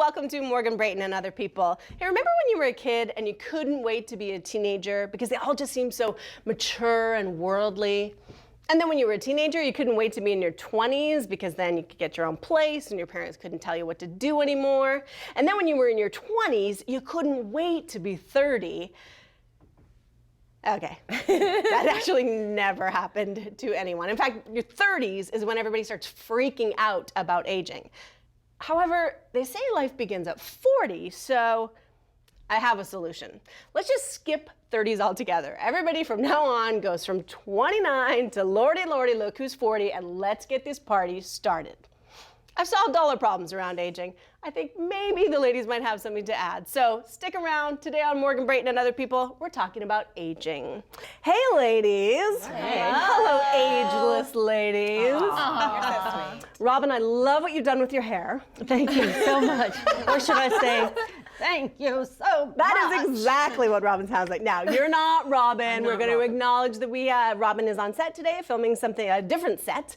welcome to Morgan, Brayton, and Other People. Hey, remember when you were a kid and you couldn't wait to be a teenager because they all just seemed so mature and worldly? And then when you were a teenager, you couldn't wait to be in your 20s because then you could get your own place and your parents couldn't tell you what to do anymore. And then when you were in your 20s, you couldn't wait to be 30. Okay, that actually never happened to anyone. In fact, your 30s is when everybody starts freaking out about aging. However, they say life begins at 40, so I have a solution. Let's just skip 30s altogether. Everybody from now on goes from 29 to lordy, look who's 40, and let's get this party started. I've solved all our problems around aging. I think maybe the ladies might have something to add. So stick around. Today on Morgan, Brayton, and Other People, we're talking about aging. Hey, ladies. Hey. Hello, ageless ladies. You're so sweet. Robyn, I love what you've done with your hair. Thank you so much. Or should I say, thank you so much. That is exactly what Robyn sounds like. Now, you're not Robyn. We're going to acknowledge that Robyn is on set today, filming a different set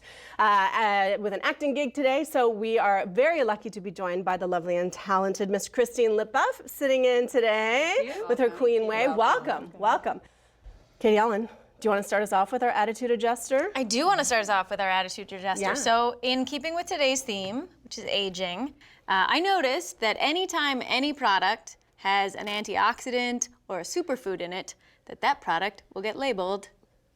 with an acting gig today. So we are very lucky to be joined by the lovely and talented Miss Christine Lipbuff, sitting in today with her Queen Way. Welcome. Katie Ellen, do you want to start us off with our attitude adjuster? I do want to start us off with our attitude adjuster. Yeah. So in keeping with today's theme, which is aging, I noticed that anytime any product has an antioxidant or a superfood in it, that product will get labeled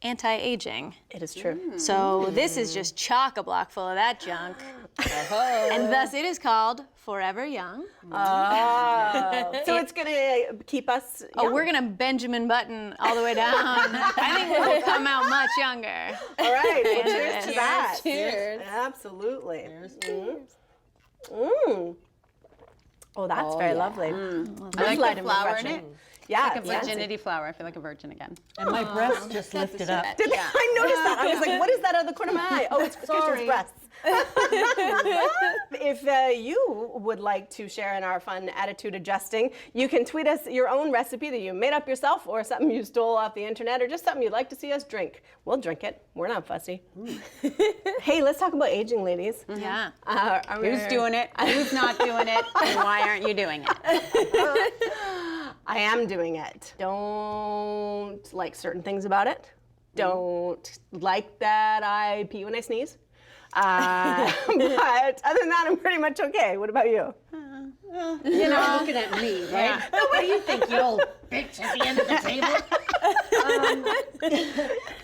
anti-aging. It is true. So this is just chock-a-block full of that junk. And thus it is called Forever Young. Oh. So it's going to keep us young. Oh, we're going to Benjamin Button all the way down. I think we'll come out much younger. All right, well, cheers to that. Cheers. Absolutely. Cheers. Oh, that's very lovely. I like the flour in it. Yeah, Like a virginity flower. I feel like a virgin again. And my breasts just lifted up. I noticed that. I was like, what is that out of the corner of my eye? Oh, it's Christian's breasts. If you would like to share in our fun attitude adjusting, you can tweet us your own recipe that you made up yourself or something you stole off the internet or just something you'd like to see us drink. We'll drink it. We're not fussy. Hey, let's talk about aging, ladies. Yeah. Who's doing it? Who's not doing it? And why aren't you doing it? I am doing it. Don't like certain things about it. Don't like that I pee when I sneeze. But other than that, I'm pretty much okay. What about you? You're not looking at me, right? Yeah. What do you think, you old bitch at the end of the table?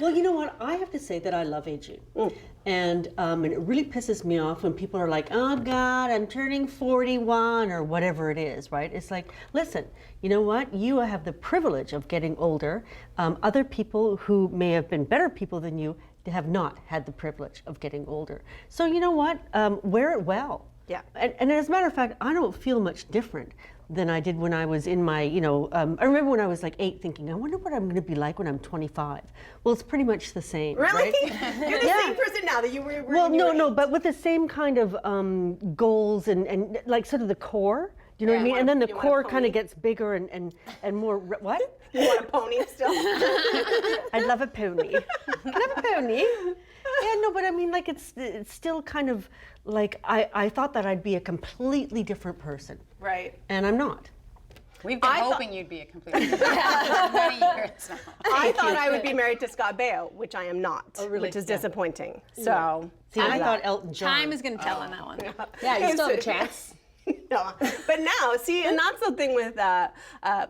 Well, you know what? I have to say that I love aging. And it really pisses me off when people are like, oh, God, I'm turning 41 or whatever it is, right? It's like, listen, you know what? You have the privilege of getting older. Other people who may have been better people than you have not had the privilege of getting older. So you know what? Wear it well. Yeah. And as a matter of fact, I don't feel much different than I did when I was in my, I remember when I was like 8 thinking, I wonder what I'm going to be like when I'm 25. Well, it's pretty much the same. Really? Right? You're the same person now that you were Well, when you were no, eight. but with the same kind of goals and like sort of the core. Do you know what I mean? And then the you want a core kind pony? of gets bigger and more, what? You want a pony still? I'd love a pony. Can I have a pony? Yeah, no, but I mean, like, it's still kind of like, I thought that I'd be a completely different person. Right. And I'm not. We've been hoping you'd be a completely different person for many years now. I thought I would be married to Scott Baio, which I am not, which is disappointing. So, See, I thought Elton John. Time is going to tell on that one. Yeah, you still have a chance. No, but now, see, and that's the thing with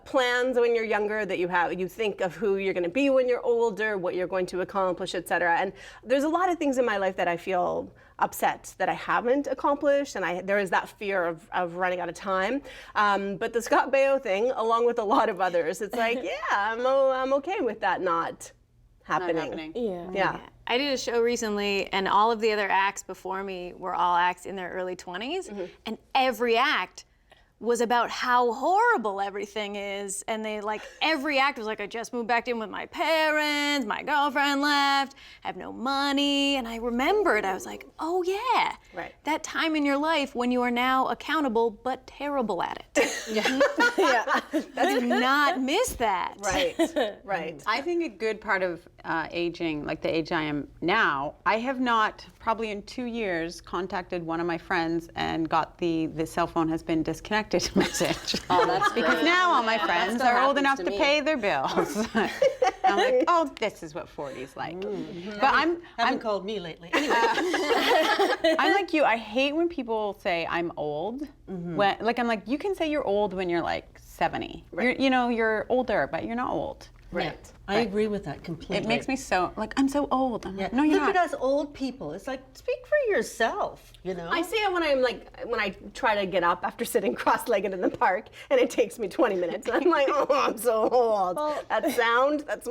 plans when you're younger that you think of who you're going to be when you're older, what you're going to accomplish, etc. And there's a lot of things in my life that I feel upset that I haven't accomplished, and there is that fear of running out of time. But the Scott Baio thing, along with a lot of others, it's like, yeah, I'm okay with that not happening. Yeah. I did a show recently, and all of the other acts before me were all acts in their early 20s, and every act was about how horrible everything is. And they like, every act was like, I just moved back in with my parents, my girlfriend left, I have no money. And I remembered, I was like, oh yeah, Right. that time in your life when you are now accountable but terrible at it. Yeah. Do not miss that. Right. Right. I think a good part of aging, like the age I am now, I have not, probably in 2 years, contacted one of my friends and got the cell phone has been disconnected message. Oh, that's Because great. now all my friends still are old happens enough to to me. pay their bills. I'm like, oh, this is what 40 is like. But Haven't called me lately. Anyway. I'm like you. I hate when people say I'm old. When, like, I'm like, you can say you're old when you're like 70. Right. You're older, but you're not old. Right. I agree with that completely. It makes me so, like, I'm so old. I'm like, no, you're Look not. at us old people. It's like, speak for yourself, you know? I see it when I try to get up after sitting cross-legged in the park, and it takes me 20 minutes. And I'm like, oh, I'm so old. That sound, that's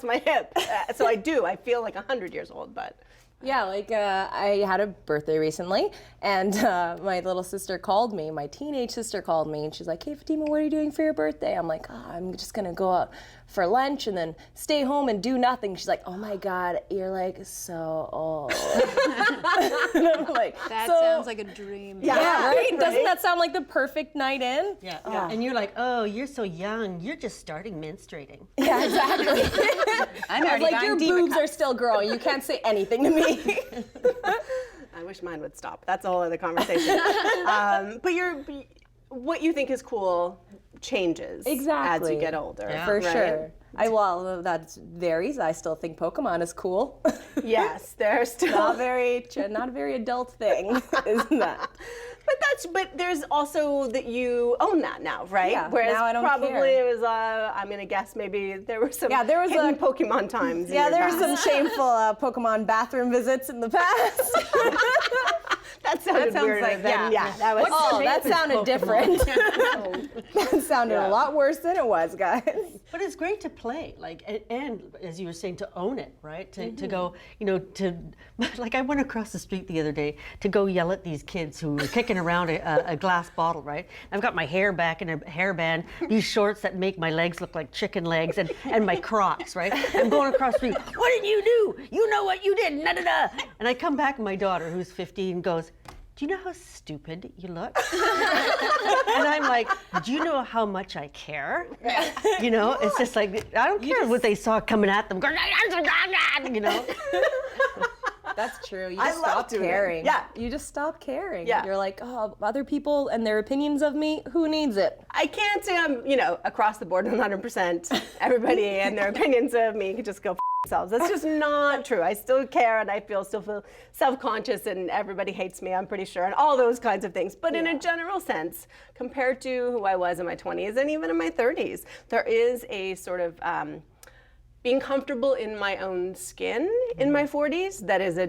my hip. So I feel like 100 years old, but. Yeah, like I had a birthday recently, and my little sister called me, my teenage sister called me, and she's like, hey Fatima, what are you doing for your birthday? I'm like, oh, I'm just gonna go out for lunch and then stay home and do nothing. She's like, oh my God, you're like so old. And I'm like, That so, sounds like a dream. yeah, right? Doesn't that sound like the perfect night in? Yeah. And you're like, oh, you're so young. You're just starting menstruating. Yeah, exactly. I'm I was already like, buying your diva boobs cups. are still growing. You can't say anything to me. I wish mine would stop. That's a whole other conversation. But what you think is cool changes as Exactly. you get older. For right? sure. Well, that varies. I still think Pokemon is cool. Yes, there's still. not a very adult thing, isn't that? But there's also that you own that now, right? Yeah, Whereas now I don't probably care. it was, I'm gonna guess maybe there were some Yeah, there was hidden a- Pokemon times. in Yeah, your there were past. some shameful Pokemon bathroom visits in the past. That sounded sounds weirder like- than, yeah. that was. Oh, that sounded different. That sounded a lot worse than it was, guys. But it's great to play, like, and as you were saying, to own it, right? To go, like I went across the street the other day to go yell at these kids who were kicking around a glass bottle, right? I've got my hair back in a hairband, these shorts that make my legs look like chicken legs, and my Crocs, right? I'm going across the street, what did you do? You know what you did, da-da-da. And I come back, and my daughter, who's 15, goes, do you know how stupid you look? And I'm like, do you know how much I care? It's just like, I don't care what they saw coming at them, going, That's true. You I just love stop doing it. caring. Yeah. You just stop caring. Yeah. You're like, oh, other people and their opinions of me, who needs it? I can't say I'm, across the board 100%. Everybody and their opinions of me can just go themselves. That's just not true. I still care, and I still feel self-conscious, and everybody hates me, I'm pretty sure, and all those kinds of things. But in a general sense, compared to who I was in my 20s and even in my 30s, there is a sort of being comfortable in my own skin in my 40s that is a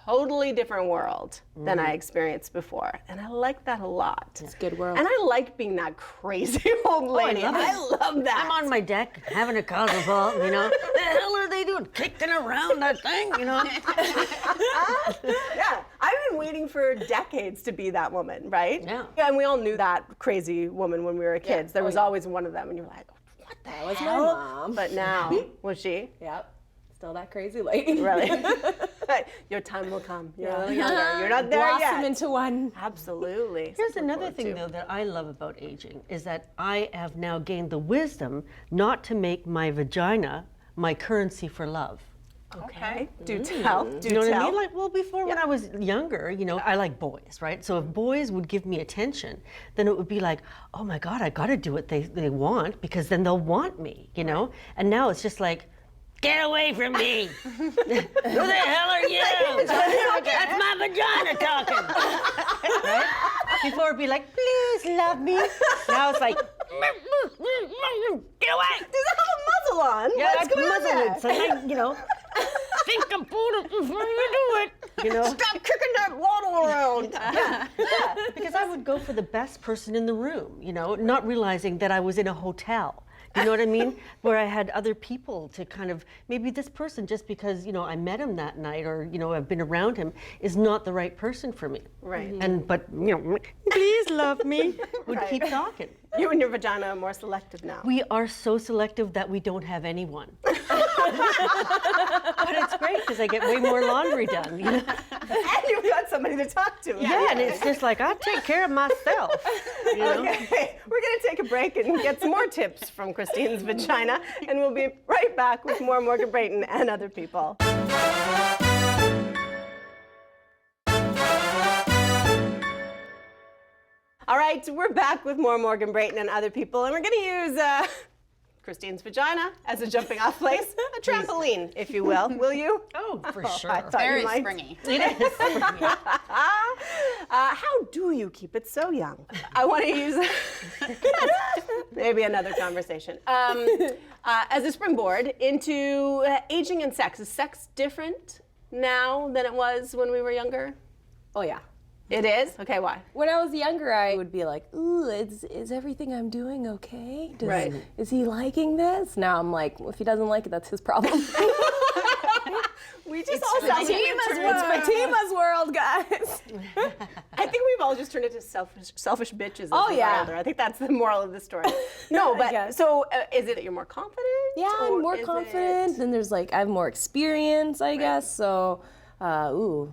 totally different world than I experienced before. And I like that a lot. It's a good world. And I like being that crazy old lady. love it. I love that. I'm on my deck having a cosmopolitan, The hell are they doing? Kicking around that thing, Yeah, I've been waiting for decades to be that woman, right? Yeah. And we all knew that crazy woman when we were kids. There was always one of them, and you're like, what the That was my hell? mom. But now, was she? Yep. Still that crazy lady. Really? Your time will come. You're a little younger. You're not there Blossom yet. into one. Absolutely. Here's Something to another look thing, forward though, that I love about aging is that I have now gained the wisdom not to make my vagina my currency for love. to. Okay. Do tell. Do You know what I tell. mean? Like, well, before when I was younger, I like boys, right? So if boys would give me attention, then it would be like, oh my God, I got to do what they want because then they'll want me, And now it's just like, get away from me. Who the hell are you? That's my vagina talking. Right? Before it'd be like, please love me. Now it's like, get away. Does it have a muzzle on? Yeah, What's like going on there? muzzle it. So think I'm pulling it before you do it. Stop kicking that waddle around. Yeah, because I would go for the best person in the room, not realizing that I was in a hotel. You know what I mean? Where I had other people to kind of, maybe this person, just because, I met him that night or, I've been around him, is not the right person for me. Right. But, please love me, would keep talking. You and your vagina are more selective now. We are so selective that we don't have anyone. But it's great because I get way more laundry done. And you've got somebody to talk to. Yeah, and it's just like, I take care of myself. Okay, we're going to take a break and get some more tips from Christine's vagina, and we'll be right back with more Morgan Brayton and other people. All right, we're back with more Morgan Brayton and other people, and we're going to use Christine's vagina as a jumping off place, a trampoline, if you will. Will you? Oh, for sure. I thought Very you might. springy. It is. How do you keep it so young? I want to use maybe another conversation as a springboard into aging and sex. Is sex different now than it was when we were younger? Oh yeah. It is? Okay, why? When I was younger, I would be like, ooh, is everything I'm doing okay? Right. Is he liking this? Now I'm like, well, if he doesn't like it, that's his problem. We just all sound It's Fatima's world, guys. I think we've all just turned into selfish bitches as Oh, we yeah. get older. I think that's the moral of the story. No, but guess. so is it that you're more confident? Yeah, I'm or more is confident. Then there's I have more experience, I guess. So,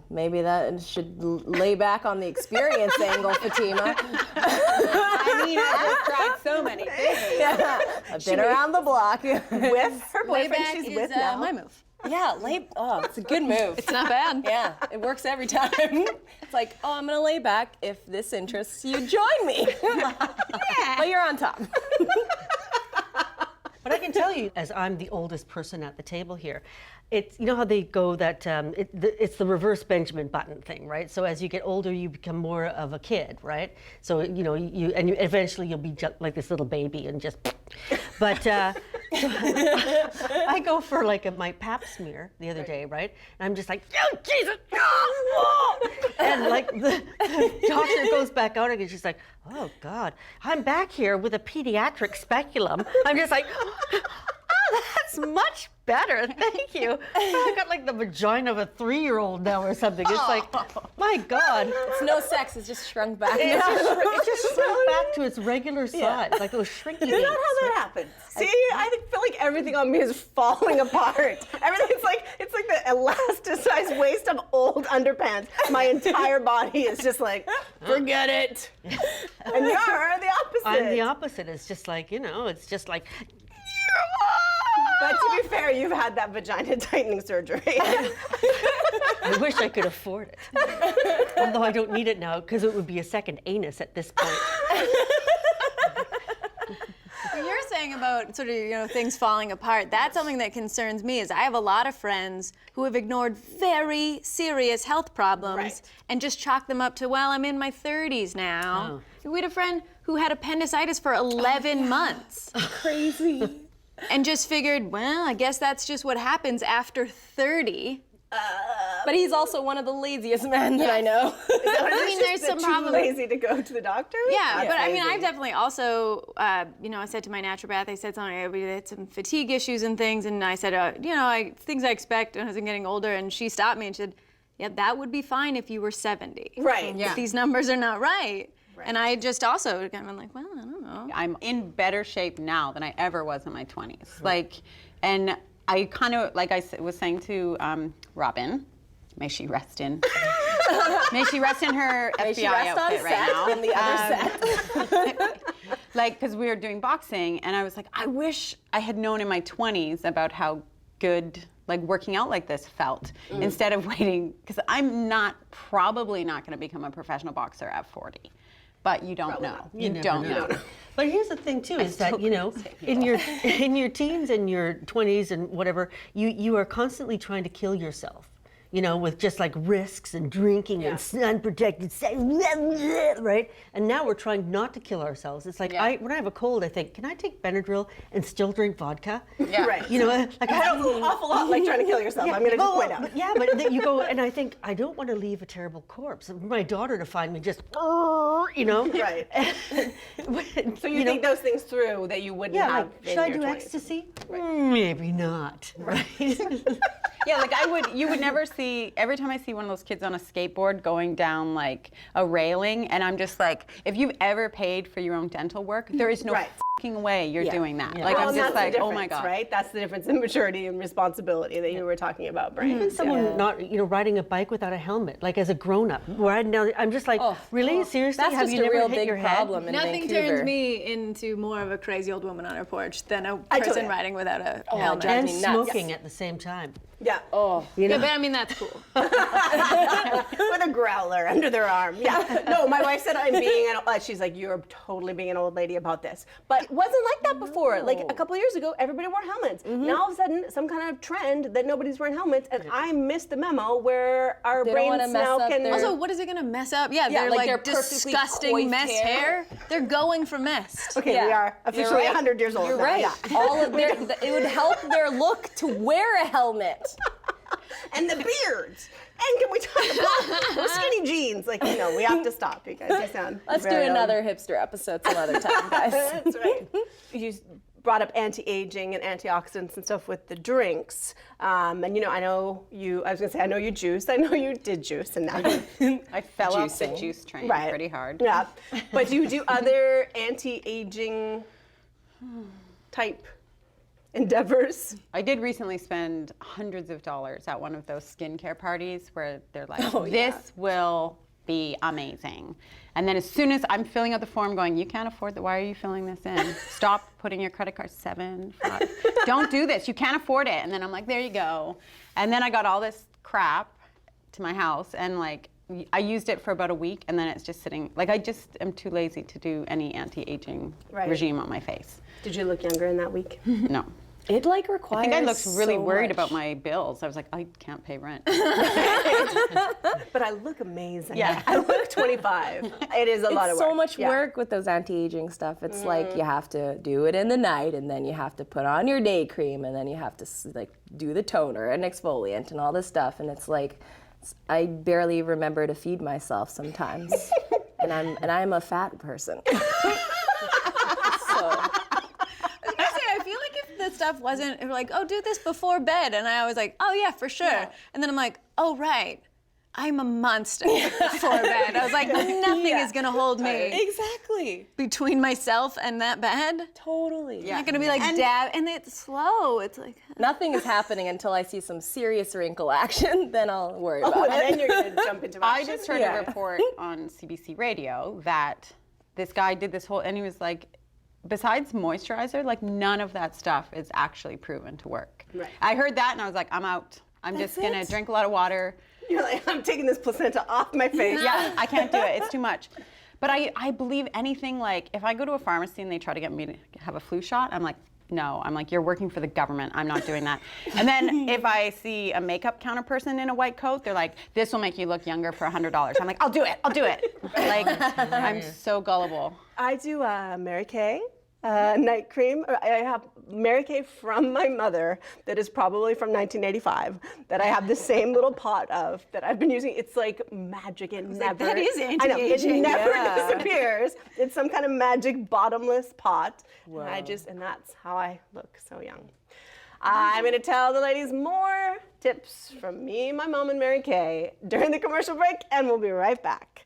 maybe that should lay back on the experience angle, Fatima. I mean, I've tried so many things. Yeah, I've been around the block. With her boyfriend Layback she's is with now. my move. Yeah, it's a good move. It's not bad. Yeah, it works every time. It's like, oh, I'm gonna lay back. If this interests you, join me. But you're on top. But I can tell you, as I'm the oldest person at the table here, it's, how they go that it's the reverse Benjamin Button thing, right? So as you get older, you become more of a kid, right? So you eventually you'll be just like this little baby and just. But I go for my pap smear the other day, right? And I'm just like, oh Jesus, oh! And the doctor goes back out and she's like, oh God, I'm back here with a pediatric speculum. I'm just like, oh, that's much better, thank you. I got the vagina of a 3-year-old now or something. It's like, my God. It's no sex. It's just shrunk back. It just shrunk back to its regular size, like those shrinky Is that things. how that happens? See, I feel like everything on me is falling apart. Everything, it's like the elasticized waist of old underpants. My entire body is just like, forget it. And you're the opposite. I'm the opposite. It's just it's just like, But to be fair, you've had that vagina tightening surgery. I wish I could afford it. Although I don't need it now because it would be a second anus at this point. What you're saying about sort of things falling apart, that's something that concerns me. Is I have a lot of friends who have ignored very serious health problems and just chalk them up to, well, I'm in my 30s now. We had a friend who had appendicitis for 11 months. Crazy. And just figured, well, I guess that's just what happens after 30. But he's also one of the laziest men that I know. I mean, there's some too problem. lazy to go to the doctor? Yeah, but I mean, Crazy. I've definitely also, I said to my naturopath, I said something, I had some fatigue issues and things, and I said, things I expect as I'm getting older, and she stopped me and she said, yeah, that would be fine if you were 70. Right. But these numbers are not right. And I just also kind of like, well, I don't know. I'm in better shape now than I ever was in my 20s. And I kind of, like I was saying to Robyn, may she rest in her FBI outfit right now. On the other set. Because we were doing boxing, and I was like, I wish I had known in my 20s about how good working out like this felt instead of waiting, because I'm probably not going to become a professional boxer at 40. But you don't know. You don't know. But here's the thing too, is that in your teens and your 20s and whatever, you are constantly trying to kill yourself. with just like risks and drinking and unprotected sex, right? And now we're trying not to kill ourselves. It's like, when I have a cold, I think, can I take Benadryl and still drink vodka? Yeah. Right. Like I Sounds an awful lot like trying to kill yourself. I'm going to just point out. Yeah, but then you go, and I think, I don't want to leave a terrible corpse. My daughter to find me just, Right. So you think those things through that you wouldn't have in should I your do 20s? ecstasy? Maybe not. Right. Yeah, like you would never see, every time I see one of those kids on a skateboard going down like a railing, and I'm just like, if you've ever paid for your own dental work, there is no fucking way you're doing that. Like Well, I'm and just that's like, the oh my difference, God. right? That's the difference in maturity and responsibility that you were talking about, Brayton. Even someone not, riding a bike without a helmet, like as a grown-up. I'm just like, really? Seriously? That's Have just you a never real hit big your head? problem in Nothing Vancouver. turns me into more of a crazy old woman on her porch than a person riding without a helmet. And me nuts. smoking at the same time. Yeah. Yeah, but I mean, that's cool. With a growler under their arm. Yeah. No, my wife said I'm being she's like, you're totally being an old lady about this. But it wasn't like that before. Like a couple of years ago, everybody wore helmets. Now all of a sudden, some kind of trend that nobody's wearing helmets, and I missed the memo where our They don't wanna brains mess now up can. their- Also, what is it gonna mess up? Yeah, they're like like their perfectly disgusting coiffed mess hair. They're going for mest. Okay, Yeah. we are officially 100 years old You're now. right. Yeah. All of it would help their look to wear a helmet. And the beards. And can we talk about those skinny jeans? Like, we have to stop because you sound Let's do very old. another hipster episode some other time, guys. That's right. You brought up anti-aging and antioxidants and stuff with the drinks. And I know you, I was gonna say, I know you juice. I know you did juice and now you I fell off the Juicing. juice train Right. pretty hard. Yeah. But do you do other anti-aging type endeavors? I did recently spend hundreds of dollars at one of those skincare parties where they're like, this will be amazing. And then as soon as I'm filling out the form going, you can't afford that, why are you filling this in? Stop putting your credit card, 7, 5. Don't do this, you can't afford it. And then I'm like, there you go. And then I got all this crap to my house, and like, I used it for about a week, and then it's just sitting, like I just am too lazy to do any anti-aging regime on my face. Did you look younger in that week? No. It requires. I think I looked really so worried much. about my bills. I was like, I can't pay rent. But I look amazing. Yeah. I look 25. It is a lot of It's work. so much Yeah. work with those anti-aging stuff. It's like you have to do it in the night, and then you have to put on your day cream, and then you have to do the toner and exfoliant and all this stuff. And it's like, I barely remember to feed myself sometimes, and I'm a fat person. So. I feel like if the stuff wasn't like, oh, do this before bed, and I was like, oh yeah, for sure. And then I'm like, oh right, I'm a monster before bed. I was like, nothing is gonna hold me Exactly. between myself and that bed. Totally. I'm not gonna be like dab, and it's slow. It's like Nothing is happening until I see some serious wrinkle action. Then I'll worry about Oh, it. and then you're going to jump into I action. just heard a report on CBC Radio that this guy did this whole, and he was like, besides moisturizer, like none of that stuff is actually proven to work. Right. I heard that and I was like, I'm out. I'm just gonna drink a lot of water. You're like, I'm taking this placenta off my face. Yeah, I can't do it. It's too much. But I believe anything, like if I go to a pharmacy and they try to get me to have a flu shot, I'm like, no. I'm like, you're working for the government. I'm not doing that. And then if I see a makeup counter person in a white coat, they're like, this will make you look younger for $100. I'm like, I'll do it. I'll do it. Like, I'm so gullible. I do Mary Kay night cream. I have Mary Kay from my mother that is probably from 1985 that I have the same little pot of that I've been using. It's like magic. It never. that is I know, it anti-aging, never yeah. disappears. It's some kind of magic bottomless pot. And that's how I look so young. I'm going to tell the ladies more tips from me, my mom, and Mary Kay during the commercial break, and we'll be right back.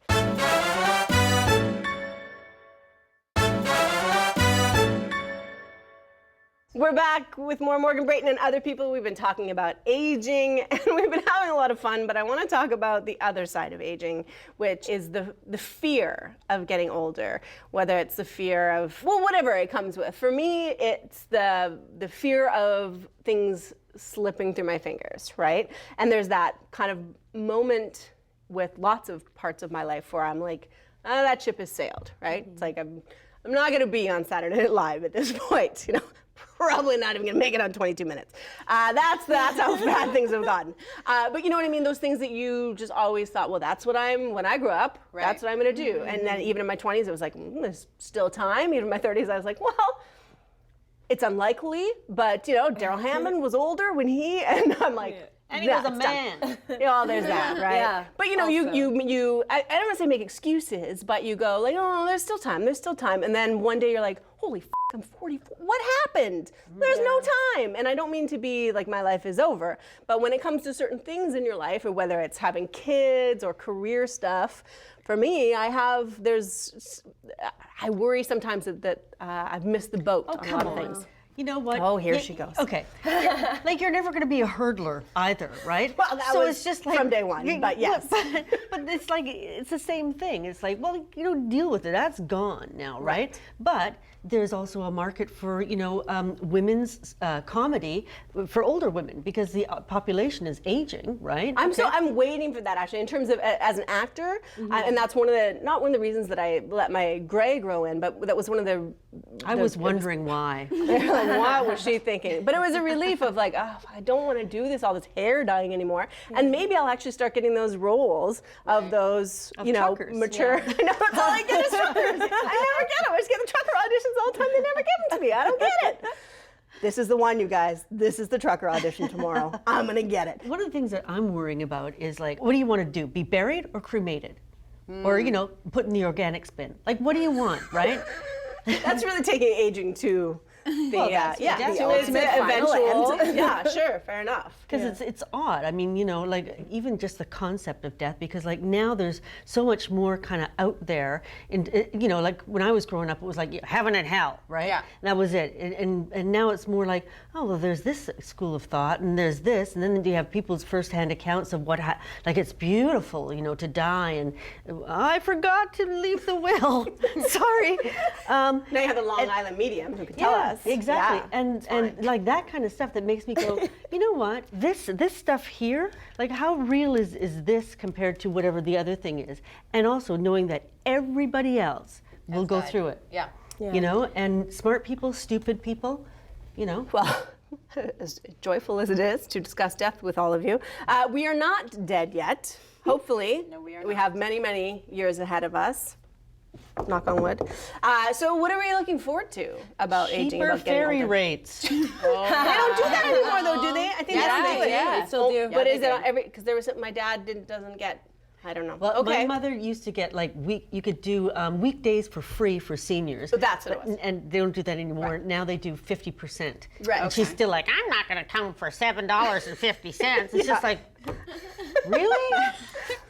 We're back with more Morgan Brayton and other people. We've been talking about aging, and we've been having a lot of fun, but I want to talk about the other side of aging, which is the fear of getting older, whether it's the fear of, well, whatever it comes with. For me, it's the fear of things slipping through my fingers, right? And there's that kind of moment with lots of parts of my life where I'm like, oh, that ship has sailed, right? It's like I'm not going to be on Saturday Night Live at this point, probably not even gonna make it on 22 minutes. That's how bad things have gotten. But you know what I mean? Those things that you just always thought, well, that's what when I grew up, that's what I'm gonna do. And then even in my 20s, it was like, there's still time. Even in my 30s, I was like, well, it's unlikely, but Daryl Hammond was older when and I'm like, And he was a man. There's that, right? Yeah. But I don't want to say make excuses, but you go like, oh, there's still time. And then one day you're like, holy f, I'm 44. What happened? There's no time. And I don't mean to be like my life is over, but when it comes to certain things in your life, or whether it's having kids or career stuff, for me, I worry sometimes that I've missed the boat on a lot of things. You know what? Oh, here she goes. Okay. Like you're never going to be a hurdler either, right? Well, that so was it's just like from day one, but yes. But it's like, it's the same thing. It's like, well, deal with it. That's gone now, right? But there's also a market for, women's comedy for older women because the population is aging, right? I'm waiting for that actually in terms of as an actor, and that's not one of the reasons that I let my gray grow in, but that was one of the. I was wondering why. Like, what was she thinking? But it was a relief of like, oh, I don't want to do all this hair dyeing anymore, and maybe I'll actually start getting those roles of those, truckers. mature. I know that's all I get is truckers. I never get them. I just get the trucker auditions all the time. They never give them to me. I don't get it. This is the one, you guys. This is the trucker audition tomorrow. I'm gonna get it. One of the things that I'm worrying about is like, what do you want to do? Be buried or cremated? Or, put in the organics bin? Like, what do you want, right? That's really taking aging to the that's the ultimate final eventual end. Yeah, sure, fair enough. Because it's odd. I mean, like even just the concept of death, because like now there's so much more kind of out there. And, like when I was growing up, it was like heaven and hell, right? Yeah. And that was it. And now it's more like, oh, well, there's this school of thought and there's this. And then you have people's firsthand accounts of like it's beautiful, to die. And I forgot to leave the will. Sorry. Now you have the Long Island medium who could tell us. Exactly. Yeah, and like that kind of stuff that makes me go, you know what? This stuff here, like how real is this compared to whatever the other thing is? And also knowing that everybody else will go through it. Yeah. And smart people, stupid people, Well, as joyful as it is to discuss death with all of you, we are not dead yet. Hopefully, we have many, many years ahead of us. Knock on wood. So what are we looking forward to about aging? Cheaper About getting ferry older? rates. They don't do that anymore, though, do they? I think Yeah, they still do. But is it on every? Because there was my dad doesn't get. I don't know. Well, okay. my mother used to get like you could do weekdays for free for seniors. So that's what it was. And they don't do that anymore. Right. Now they do 50%. Right. And she's still like, I'm not going to come for $7.50. It's just like, really?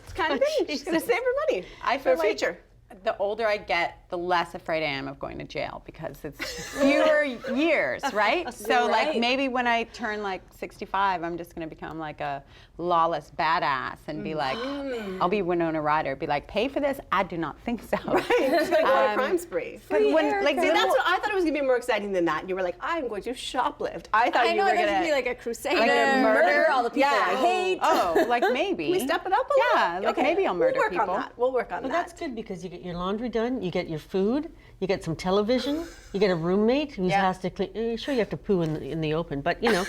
It's kind of thing. She's going to save her money. I for feel like future. the older I get, the less afraid I am of going to jail because it's fewer years, right? So like maybe when I turn like 65, I'm just gonna become like a lawless badass and be like, I'll be Winona Ryder, be like, pay for this? I do not think so. Right, she's gonna go on a crime spree. But when, like, See, that's what I thought it was gonna be more exciting than that. You were like, I'm going to shoplift. I thought I you know were there's gonna gonna be like a crusader, like a murder? all the people I hate. oh, like maybe. we step it up a little. Yeah, like maybe I'll murder we'll work people. On that. We'll work on Well, that. that's good because you get your laundry done, you get your food, you get some television, you get a roommate who has to clean. Sure, you have to poo in the open, but you know,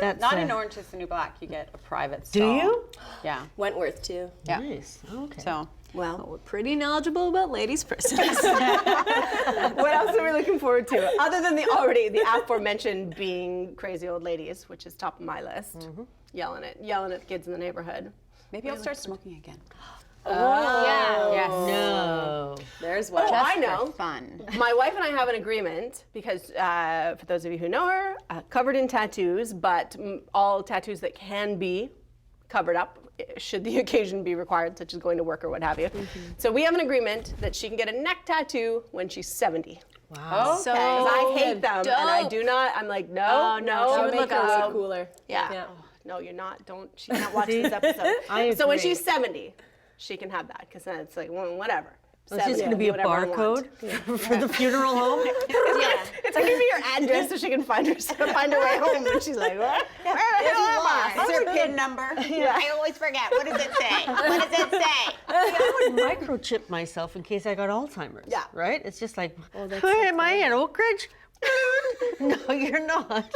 that's Not in Orange is the New Black. You get a private stall. Do you? Yeah. Wentworth too. Yeah. Nice. Okay. So. Well, We're pretty knowledgeable about ladies' prisons. what else are we looking forward to? Other than the aforementioned being crazy old ladies, which is top of my list. Yelling at the kids in the neighborhood. Maybe I'll start smoking again. Yeah. Yes. No. There's one. Oh, I know. Fun. My wife and I have an agreement because, for those of you who know her, covered in tattoos, but all tattoos that can be covered up should the occasion be required, such as going to work or what have you. So we have an agreement that she can get a neck tattoo when she's 70. Wow. So Because I hate them, and I dope. do not. I'm like, no. She would look make her up. look cooler. Yeah. Oh, no, you're not. Don't. She can't watch this episode. So when agree. she's 70, she can have that because then it's like, well, whatever. It's just going to be a barcode for the funeral home. It's going to be your address so she can find her way home. And she's like, what? Where the hell am I? Is there a PIN number? I always forget. What does it say? What does it say? I would microchip myself in case I got Alzheimer's. Yeah. Right? It's just like, where am I in Oak Ridge? No, you're not.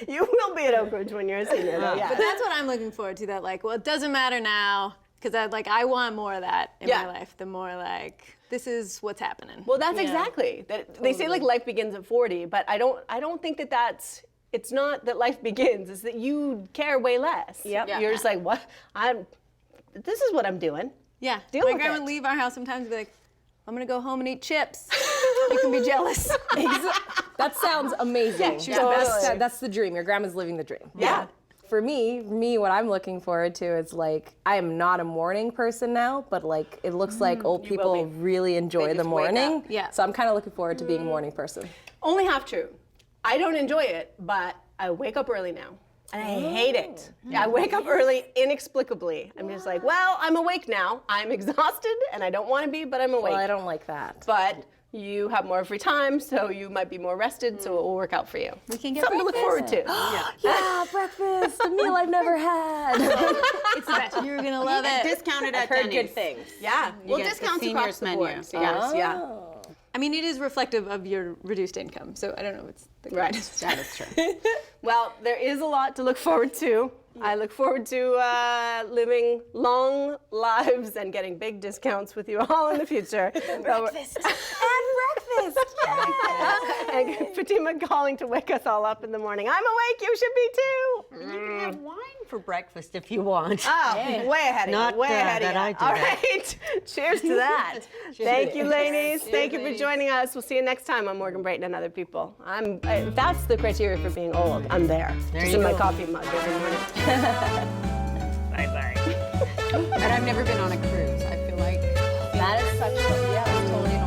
You will be at Oak Ridge when you're a senior, though. Yeah. But that's what I'm looking forward to. That like, well, it doesn't matter now because I want more of that in my life. The more like, this is what's happening. Well, that's exactly that. They say like life begins at 40, but I don't think that that's. It's not that life begins. It's that you care way less. Yep. Yeah. You're just like, what? This is what I'm doing. Yeah. Deal My with grandma it. would leave our house sometimes and be like, I'm gonna go home and eat chips. You can be jealous. That sounds amazing. she's the best. That's the dream. Your grandma's living the dream. Yeah. For me, what I'm looking forward to is like, I am not a morning person now, but like, it looks like old will people be. really enjoy the just wake up. morning. Yeah. So I'm kind of looking forward to being a morning person. Only half true. I don't enjoy it, but I wake up early now. And I hate it. I wake up early inexplicably. I'm just like, well, I'm awake now. I'm exhausted and I don't want to be, but I'm awake. Well, I don't like that. But you have more free time, so you might be more rested, so it will work out for you. We can get Something to look forward to. Yeah, breakfast, a meal I've never had. It's the best. You're gonna love it. Discounted at Heard Denny's. good things. Yeah. Well, get the discounts seniors across the menu. board. So yes, yeah. I mean, it is reflective of your reduced income, so I don't know what's the Right. greatest. That is true. Well, there is a lot to look forward to. I look forward to living long lives and getting big discounts with you all in the future. breakfast. And Fatima calling to wake us all up in the morning. I'm awake, you should be too. You can have wine for breakfast if you want. Oh, way ahead of Not, you, way ahead of that you. I do All that. right, cheers to that. Thank you, ladies. Thank you for joining us. We'll see you next time on Morgan Brayton and Other People. If that's the criteria for being old, I'm there. There Just you in my go. coffee mug every morning. And I've never been on a cruise. I feel like That is such a, yeah, that's totally an